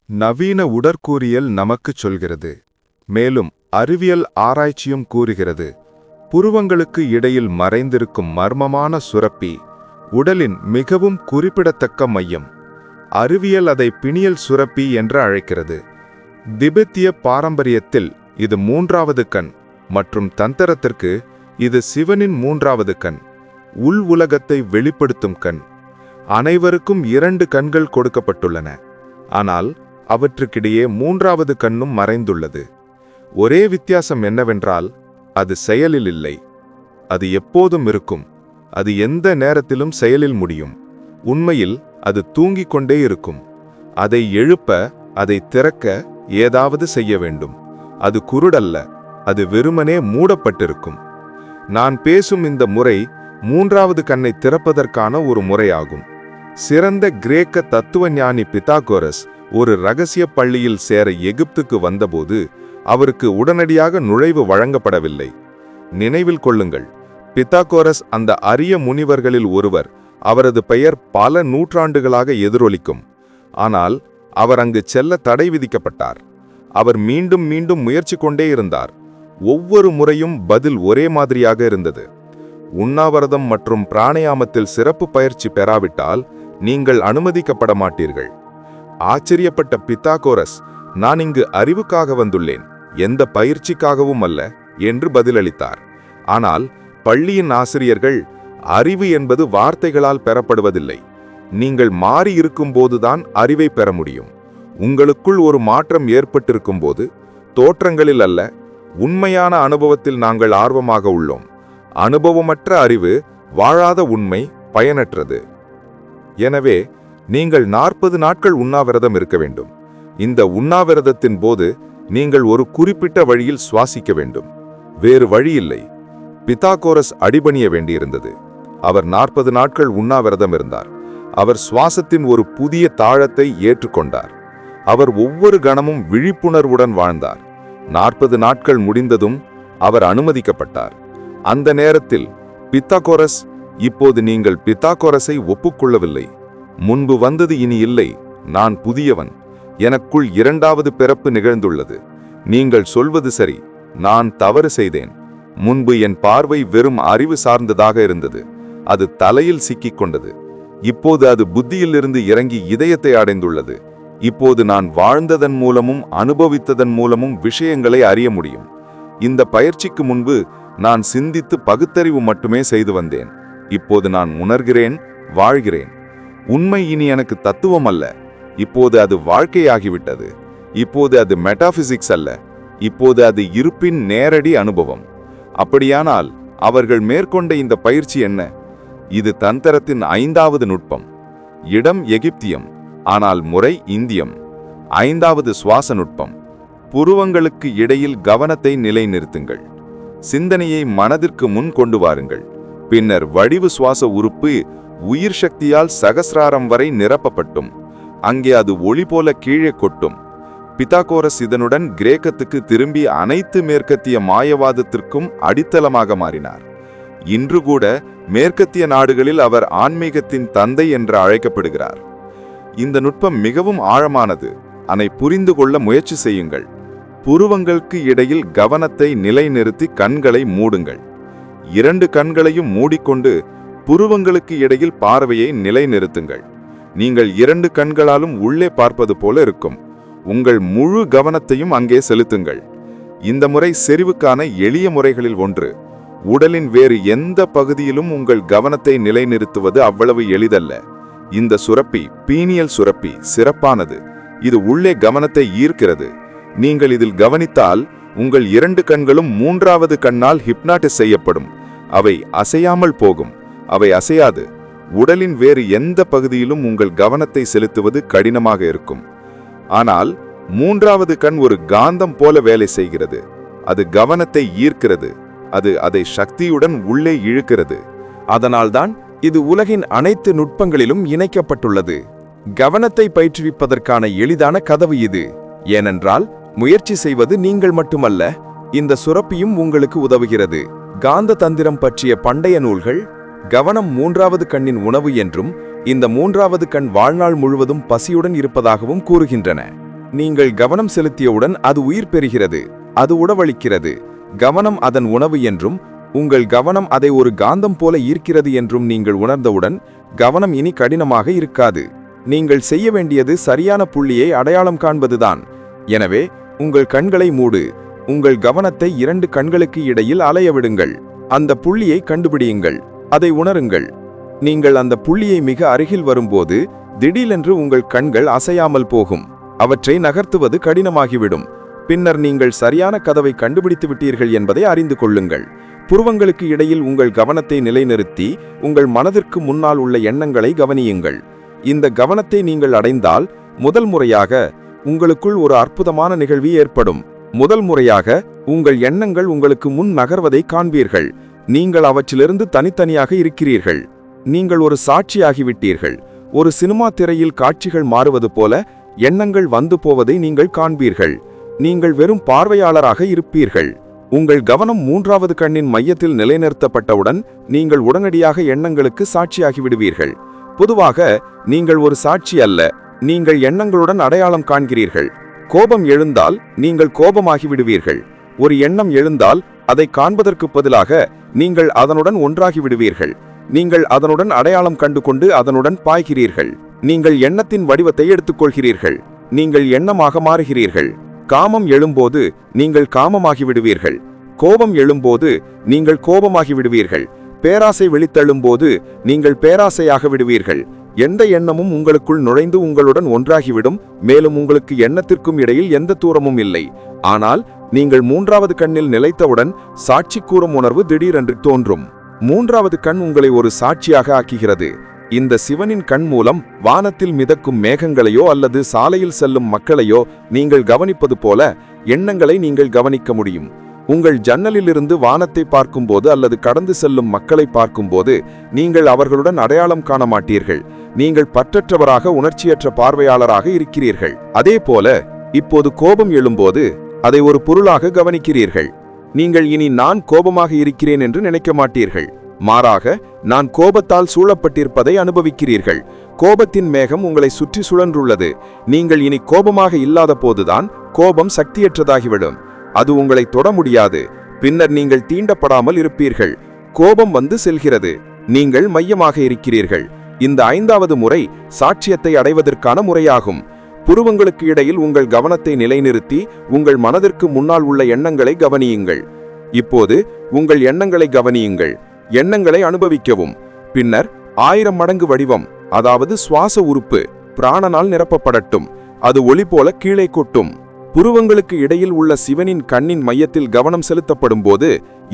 நவீன உடற்கூறியல் நமக்குச் சொல்கிறது. மேலும் அறிவியல் ஆராய்ச்சியும் கூறுகிறது. புருவங்களுக்கு இடையில் மறைந்திருக்கும் மர்மமான சுரப்பி உடலின் மிகவும் குறிப்பிடத்தக்க மையம். அறிவியல் அதை பிணியல் சுரப்பி என்று அழைக்கிறது. திபெத்திய பாரம்பரியத்தில் இது மூன்றாவது கண் மற்றும் தந்திரத்திற்கு இது சிவனின் மூன்றாவது கண், உள் உலகத்தை வெளிப்படுத்தும் கண். அனைவருக்கும் 2 கண்கள் கொடுக்கப்பட்டுள்ளன, ஆனால் அவற்றுக்கிடையே மூன்றாவது கண்ணும் மறைந்துள்ளது. ஒரே வித்தியாசம் என்னவென்றால் அது செயலில் இல்லை. அது எப்போதும் இருக்கும். அது எந்த நேரத்திலும் செயலில் முடியும். உண்மையில் அது தூங்கிக் கொண்டே இருக்கும். அதை எழுப்ப, அதை திறக்க ஏதாவது செய்ய வேண்டும். அது குருடல்ல, அது வெறுமனே மூடப்பட்டிருக்கும். நான் பேசும் இந்த முறை மூன்றாவது கண்ணை திறப்பதற்கான ஒரு முறையாகும். சிறந்த கிரேக்க தத்துவஞானி பித்தாகோரஸ் ஒரு இரகசிய பள்ளியில் சேர எகிப்துக்கு வந்தபோது அவருக்கு உடனடியாக நுழைவு வழங்கப்படவில்லை. நினைவில் கொள்ளுங்கள், பித்தாகோரஸ் அந்த அரிய முனிவர்களில் ஒருவர். அவரது பெயர் பல நூற்றாண்டுகளாக எதிரொலிக்கும். ஆனால் அவர் அங்கு செல்ல தடை விதிக்கப்பட்டார். அவர் மீண்டும் மீண்டும் முயற்சி கொண்டே இருந்தார். ஒவ்வொரு முறையும் பதில் ஒரே மாதிரியாக இருந்தது. உண்ணாவிரதம் மற்றும் பிராணாயாமத்தில் சிறப்பு பயிற்சி பெறாவிட்டால் நீங்கள் அனுமதிக்கப்பட மாட்டீர்கள். ஆச்சரியப்பட்ட பித்தாகோரஸ், நான் இங்கு அறிவுக்காக வந்துள்ளேன், எந்த பயிற்சிக்காகவும் அல்ல என்று பதிலளித்தார். ஆனால் பள்ளியின் ஆசிரியர்கள், அறிவு என்பது வார்த்தைகளால் பெறப்படுவதில்லை. நீங்கள் மாறி இருக்கும்போதுதான் அறிவை பெற முடியும். உங்களுக்குள் ஒரு மாற்றம் ஏற்பட்டிருக்கும் போது, தோற்றங்களில் அல்ல, உண்மையான அனுபவத்தில் நாங்கள் ஆர்வமாக உள்ளோம். அனுபவமற்ற அறிவு, வாழாத உண்மை பயனற்றது. எனவே நீங்கள் 40 நாட்கள் உண்ணாவிரதம் இருக்க வேண்டும். இந்த உண்ணாவிரதத்தின் போது நீங்கள் ஒரு குறிப்பிட்ட வழியில் சுவாசிக்க வேண்டும். வேறு வழியில்லை. பித்தாகோரஸ் அடிபணிய வேண்டியிருந்தது. அவர் 40 நாட்கள் உண்ணாவிரதம் இருந்தார். அவர் சுவாசத்தின் ஒரு புதிய தாளத்தை ஏற்றுக்கொண்டார். அவர் ஒவ்வொரு கணமும் விழிப்புணர்வுடன் வாழ்ந்தார். 40 நாட்கள் முடிந்ததும் அவர் அனுமதிக்கப்பட்டார். அந்த நேரத்தில் பித்தாகோரஸ், இப்போது நீங்கள் பித்தாகோரஸை ஒப்புக்கொள்ளவில்லை. முன்பு வந்தது இனி இல்லை. நான் புதியவன். எனக்குள் 2வது பிறப்பு நிகழ்ந்துள்ளது. நீங்கள் சொல்வது சரி. நான் தவறு செய்தேன். முன்பு என் பார்வை வெறும் அறிவு சார்ந்ததாக இருந்தது. அது தலையில் சிக்கிக் கொண்டது. இப்போது அது புத்தியிலிருந்து இறங்கி இதயத்தை அடைந்துள்ளது. இப்போது நான் வாழ்ந்ததன் மூலமும் அனுபவித்ததன் மூலமும் விஷயங்களை அறிய முடியும். இந்த பயிற்சிக்கு முன்பு நான் சிந்தித்து பகுத்தறிவு மட்டுமே செய்து வந்தேன். இப்போது நான் உணர்கிறேன், வாழ்கிறேன். உண்மை இனி எனக்கு தத்துவம் அல்ல. இப்போது அது வாழ்க்கையாகிவிட்டது. இப்போது அது மெட்டாபிசிக்ஸ் அல்ல. இப்போது அது இருப்பின் நேரடி அனுபவம். அப்படியானால் அவர்கள் மேற்கொண்ட இந்த பயிற்சி என்ன? இது தந்திரத்தின் 5வது நுட்பம். இடம் எகிப்தியம், ஆனால் முறை இந்தியம். 5வது சுவாச நுட்பம். புருவங்களுக்கு இடையில் கவனத்தை நிலைநிறுத்துங்கள். சிந்தனையை மனதிற்கு முன் கொண்டு வாருங்கள். பின்னர் வடிவு சுவாச உறுப்பு உயிர் சக்தியால் சகசிராரம் வரை நிரப்பப்பட்டும் அங்கே அது ஒளி போல கீழே கொட்டும். பித்தாகோரஸ் இதனுடன் கிரேக்கத்துக்கு திரும்பி அனைத்து மேற்கத்திய மாயவாதத்திற்கும் அடித்தளமாக மாறினார். இன்று கூட மேற்கத்திய நாடுகளில் அவர் ஆன்மீகத்தின் தந்தை என்று அழைக்கப்படுகிறார். இந்த நுட்பம் மிகவும் ஆழமானது. அதை புரிந்து கொள்ள முயற்சி செய்யுங்கள். புருவங்களுக்கு இடையில் கவனத்தை நிலைநிறுத்தி கண்களை மூடுங்கள். 2 கண்களையும் மூடிக்கொண்டு புருவங்களுக்கு இடையில் பார்வையை நிலைநிறுத்துங்கள். நீங்கள் 2 கண்களாலும் உள்ளே பார்ப்பது போல இருக்கும். உங்கள் முழு கவனத்தையும் அங்கே செலுத்துங்கள். இந்த முறை செறிவுக்கான எளிய முறைகளில் ஒன்று. உடலின் வேறு எந்த பகுதியிலும் உங்கள் கவனத்தை நிலைநிறுத்துவது அவ்வளவு எளிதல்ல. இந்த சுரப்பி, பீனியல் சுரப்பி, சிறப்பானது. இது உள்ளே கவனத்தை ஈர்க்கிறது. நீங்கள் இதில் கவனித்தால் உங்கள் 2 கண்களும் 3வது கண்ணால் ஹிப்னாட்டிஸ் செய்யப்படும். அவை அசையாமல் போகும். அவை அசையாது. உடலின் வேறு எந்த பகுதியிலும் உங்கள் கவனத்தை செலுத்துவது கடினமாக இருக்கும். ஆனால் 3வது கண் ஒரு காந்தம் போல வேலை செய்கிறது. அது கவனத்தை ஈர்க்கிறது. அது அதை சக்தியுடன் உள்ளே இழுக்கிறது. அதனால்தான் இது உலகின் அனைத்து நுட்பங்களிலும் இணைக்கப்பட்டுள்ளது. கவனத்தை பயிற்றுவிப்பதற்கான எளிதான கதவு இது. ஏனென்றால் முயற்சி செய்வது நீங்கள் மட்டுமல்ல, இந்த சுரப்பியும் உங்களுக்கு உதவுகிறது. காந்த தந்திரம் பற்றிய பண்டைய நூல்கள் கவனம் 3வது கண்ணின் உணவு என்றும், இந்த 3வது கண் வாழ்நாள் முழுவதும் பசியுடன் இருப்பதாகவும் கூறுகின்றன. நீங்கள் கவனம் செலுத்தியவுடன் அது உயிர் பெறுகிறது, அது உணவளிக்கிறது. கவனம் அதன் உணவு என்றும் உங்கள் கவனம் அதை ஒரு காந்தம் போல ஈர்க்கிறது என்றும் நீங்கள் உணர்ந்தவுடன் கவனம் இனி கடினமாக இருக்காது. நீங்கள் செய்ய வேண்டியது சரியான புள்ளியை அடையாளம் காண்பதுதான். எனவே உங்கள் கண்களை மூடு. உங்கள் கவனத்தை 2 கண்களுக்கு இடையில் அலைய விடுங்கள். அந்த புள்ளியை கண்டுபிடியுங்கள், அதை உணருங்கள். நீங்கள் அந்த புள்ளியை மிக அருகில் வரும்போது திடீரென்று உங்கள் கண்கள் அசையாமல் போகும். அவற்றை நகர்த்துவது கடினமாகிவிடும். பின்னர் நீங்கள் சரியான கதவை கண்டுபிடித்து விட்டீர்கள் என்பதை அறிந்து கொள்ளுங்கள். புருவங்களுக்கு இடையில் உங்கள் கவனத்தை நிலைநிறுத்தி உங்கள் மனதிற்கு முன்னால் உள்ள எண்ணங்களை கவனியுங்கள். இந்த கவனத்தை நீங்கள் அடைந்தால் முதல் முறையாக உங்களுக்குள் ஒரு அற்புதமான நிகழ்வு ஏற்படும். முதல் முறையாக உங்கள் எண்ணங்கள் உங்களுக்கு முன் நகர்வதை காண்பீர்கள். நீங்கள் அவற்றிலிருந்து தனித்தனியாக இருக்கிறீர்கள். நீங்கள் ஒரு சாட்சியாகிவிட்டீர்கள். ஒரு சினிமா திரையில் காட்சிகள் மாறுவது போல எண்ணங்கள் வந்து போவதை நீங்கள் காண்பீர்கள். நீங்கள் வெறும் பார்வையாளராக இருப்பீர்கள். உங்கள் கவனம் 3வது கண்ணின் மையத்தில் நிலைநிறுத்தப்பட்டவுடன் நீங்கள் உடனடியாக எண்ணங்களுக்கு சாட்சியாகிவிடுவீர்கள். பொதுவாக நீங்கள் ஒரு சாட்சி அல்ல, நீங்கள் எண்ணங்களுடன் அடையாளம் காண்கிறீர்கள். கோபம் எழுந்தால் நீங்கள் கோபமாகிவிடுவீர்கள். ஒரு எண்ணம் எழுந்தால் அதை காண்பதற்கு பதிலாக நீங்கள் அதனுடன் ஒன்றாகிவிடுவீர்கள். நீங்கள் அதனுடன் அடையாளம் கண்டுகொண்டு அதனுடன் பாய்கிறீர்கள். நீங்கள் எண்ணத்தின் வடிவத்தை எடுத்துக்கொள்கிறீர்கள். நீங்கள் எண்ணமாக மாறுகிறீர்கள். காமம் எழும்போது நீங்கள் காமமாகிவிடுவீர்கள். கோபம் எழும்போது நீங்கள் கோபமாகிவிடுவீர்கள். பேராசை வெளித்தள்ளும்போது நீங்கள் பேராசையாக விடுவீர்கள். எந்த எண்ணமும் உங்களுக்குள் நுழைந்து உங்களுடன் ஒன்றாகிவிடும். மேலும் உங்களுக்கு எண்ணத்திற்கும் இடையில் எந்த தூரமும் இல்லை. ஆனால் நீங்கள் 3வது கண்ணில் நிலைத்தவுடன் சாட்சி கூறும் உணர்வு திடீரென்று தோன்றும். 3வது கண் உங்களை ஒரு சாட்சியாக ஆக்குகிறது. இந்த சிவனின் கண் மூலம் வானத்தில் மிதக்கும் மேகங்களையோ அல்லது சாலையில் செல்லும் மக்களையோ நீங்கள் கவனிப்பது போல எண்ணங்களை நீங்கள் கவனிக்க முடியும். உங்கள் ஜன்னலிலிருந்து வானத்தை பார்க்கும்போது அல்லது கடந்து செல்லும் மக்களை பார்க்கும்போது நீங்கள் அவர்களுடன் அடையாளம் காண மாட்டீர்கள். நீங்கள் பற்றற்றவராக உணர்ச்சியற்ற பார்வையாளராக இருக்கிறீர்கள். அதே போல இப்போது கோபம் எழும்போது அதை ஒரு பொருளாக கவனிக்கிறீர்கள். நீங்கள் இனி நான் கோபமாக இருக்கிறேன் என்று நினைக்க மாட்டீர்கள். மாறாக நான் கோபத்தால் சூழப்பட்டிருப்பதை அனுபவிக்கிறீர்கள். கோபத்தின் மேகம் உங்களை சுற்றி சுழன்றுள்ளது. நீங்கள் இனி கோபமாக இல்லாத போதுதான் கோபம் சக்தியற்றதாகிவிடும். அது உங்களை தொட முடியாது. பின்னர் நீங்கள் தீண்டப்படாமல் இருப்பீர்கள். கோபம் வந்து செல்கிறது. நீங்கள் மையமாக இருக்கிறீர்கள். இந்த 5வது முறை சாட்சியத்தை அடைவதற்கான முறையாகும். புருவங்களுக்கு இடையில் உங்கள் கவனத்தை நிலைநிறுத்தி உங்கள் மனதிற்கு முன்னால் உள்ள எண்ணங்களை கவனியுங்கள். இப்போது உங்கள் எண்ணங்களை கவனியுங்கள். எண்ணங்களை அனுபவிக்கவும். பின்னர் 1000 மடங்கு வடிவம், அதாவது சுவாச உறுப்பு பிராணனால் நிரப்பப்படட்டும். அது ஒளி போல கீழே கொட்டும். புருவங்களுக்கு இடையில் உள்ள சிவனின் கண்ணின் மையத்தில் கவனம் செலுத்தப்படும் போது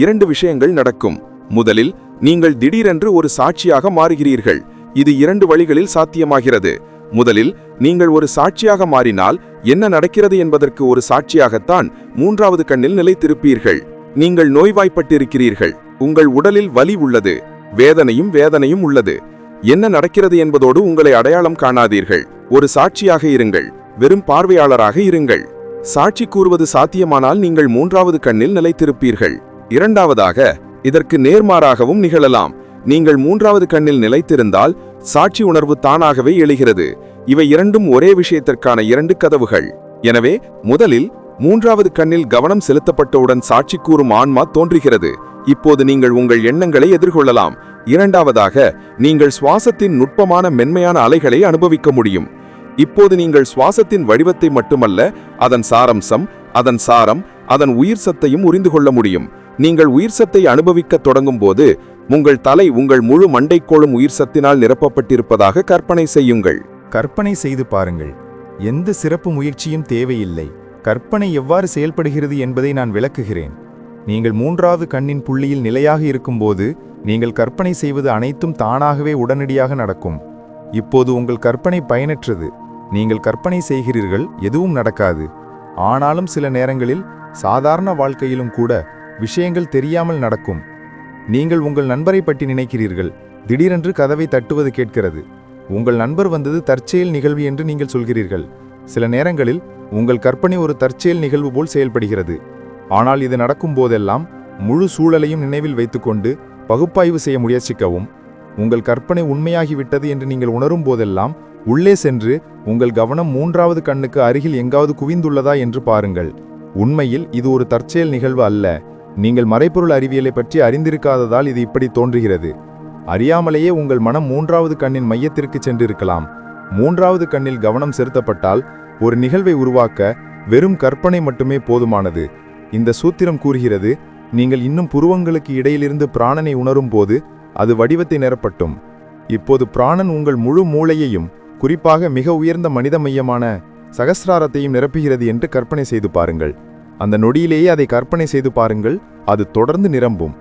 2 விஷயங்கள் நடக்கும். முதலில் நீங்கள் திடீரென்று ஒரு சாட்சியாக மாறுகிறீர்கள். இது 2 வழிகளில் சாத்தியமாகிறது. முதலில் நீங்கள் ஒரு சாட்சியாக மாறினால் என்ன நடக்கிறது என்பதற்கு ஒரு சாட்சியாகத்தான் 3வது கண்ணில் நிலைத்திருப்பீர்கள். நீங்கள் நோய்வாய்ப்பட்டிருக்கிறீர்கள். உங்கள் உடலில் வலி உள்ளது, வேதனையும் உள்ளது. என்ன நடக்கிறது என்பதோடு உங்களை அடையாளம் காணாதீர்கள். ஒரு சாட்சியாக இருங்கள், வெறும் பார்வையாளராக இருங்கள். சாட்சி கூறுவது சாத்தியமானால் நீங்கள் 3வது கண்ணில் நிலைத்திருப்பீர்கள். 2வதாக இதற்கு நேர்மாறாகவும் நிகழலாம். நீங்கள் 3வது கண்ணில் நிலைத்திருந்தால் சாட்சி உணர்வு தானாகவே எழுகிறது. இவை இரண்டும் ஒரே விஷயத்திற்கான 2 கதவுகள். எனவே முதலில் 3வது கண்ணில் கவனம் செலுத்தப்பட்டவுடன் சாட்சி கூறும் ஆன்மா தோன்றுகிறது. இப்போது நீங்கள் உங்கள் எண்ணங்களை எதிர்கொள்ளலாம். 2வதாக நீங்கள் சுவாசத்தின் நுட்பமான மென்மையான அலைகளை அனுபவிக்க முடியும். இப்போது நீங்கள் சுவாசத்தின் வடிவத்தை மட்டுமல்ல, அதன் சாரம்சம், அதன் சாரம், அதன் உயிர் சத்தையும் உறிந்து கொள்ள முடியும். நீங்கள் உயிர் சத்தை அனுபவிக்க தொடங்கும் போது உங்கள் தலை உங்கள் முழு மண்டைக்கோளும் உயிர் சத்தினால் நிரப்பப்பட்டிருப்பதாக கற்பனை செய்யுங்கள். கற்பனை செய்து பாருங்கள். எந்த சிறப்பு முயற்சியும் தேவையில்லை. கற்பனை எவ்வாறு செயல்படுகிறது என்பதை நான் விளக்குகிறேன். நீங்கள் 3வது கண்ணின் புள்ளியில் நிலையாக இருக்கும்போது நீங்கள் கற்பனை செய்வது அனைத்தும் தானாகவே உடனடியாக நடக்கும். இப்போது உங்கள் கற்பனை பயனற்றது. நீங்கள் கற்பனை செய்கிறீர்கள், எதுவும் நடக்காது. ஆனாலும் சில நேரங்களில் சாதாரண வாழ்க்கையிலும் கூட விஷயங்கள் தெரியாமல் நடக்கும். நீங்கள் உங்கள் நண்பரை பற்றி நினைக்கிறீர்கள். திடீரென்று கதவை தட்டுவது கேட்கிறது. உங்கள் நண்பர் வந்தது தற்செயல் நிகழ்வு என்று நீங்கள் சொல்கிறீர்கள். சில நேரங்களில் உங்கள் கற்பனை ஒரு தற்செயல் நிகழ்வு போல் செயல்படுகிறது. ஆனால் இது நடக்கும் போதெல்லாம் முழு சூழலையும் நினைவில் வைத்துக்கொண்டு பகுப்பாய்வு செய்ய முயற்சிக்கவும். உங்கள் கற்பனை உண்மையாகிவிட்டது என்று நீங்கள் உணரும் போதெல்லாம் உள்ளே சென்று உங்கள் கவனம் மூன்றாவது கண்ணுக்கு அருகில் எங்காவது குவிந்துள்ளதா என்று பாருங்கள். உண்மையில் இது ஒரு தற்செயல் நிகழ்வு அல்ல. நீங்கள் மறைபொருள் அறிவியலை பற்றி அறிந்திருக்காததால் இது இப்படி தோன்றுகிறது. அறியாமலேயே உங்கள் மனம் மூன்றாவது கண்ணின் மையத்திற்கு சென்றிருக்கலாம். மூன்றாவது கண்ணில் கவனம் செலுத்தப்பட்டால் ஒரு நிகழ்வை உருவாக்க வெறும் கற்பனை மட்டுமே போதுமானது. இந்த சூத்திரம் கூறுகிறது, நீங்கள் இன்னும் புருவங்களுக்கு இடையிலிருந்து பிராணனை உணரும் போது அது வடிவத்தை நிரப்பட்டும். இப்போது பிராணன் உங்கள் முழு மூளையையும், குறிப்பாக மிக உயர்ந்த மனித மையமான சகஸ்ராரத்தையும் நிரப்புகிறது என்று கற்பனை செய்து பாருங்கள். அந்த நொடியிலேயே அதை கற்பனை செய்து பாருங்கள், அது தொடர்ந்து நிரம்பும்.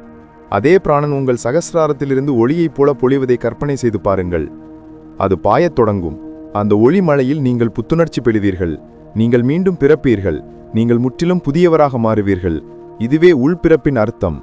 அதே பிராணன் உங்கள் சகஸ்ராரத்திலிருந்து ஒளியைப் போல பொழிவதை கற்பனை செய்து பாருங்கள். அது பாயத் தொடங்கும். அந்த ஒளி மழையில் நீங்கள் புத்துணர்ச்சி பெறுவீர்கள். நீங்கள் மீண்டும் பிறப்பீர்கள். நீங்கள் முற்றிலும் புதியவராக மாறுவீர்கள். இதுவே உள்பிறப்பின் அர்த்தம்.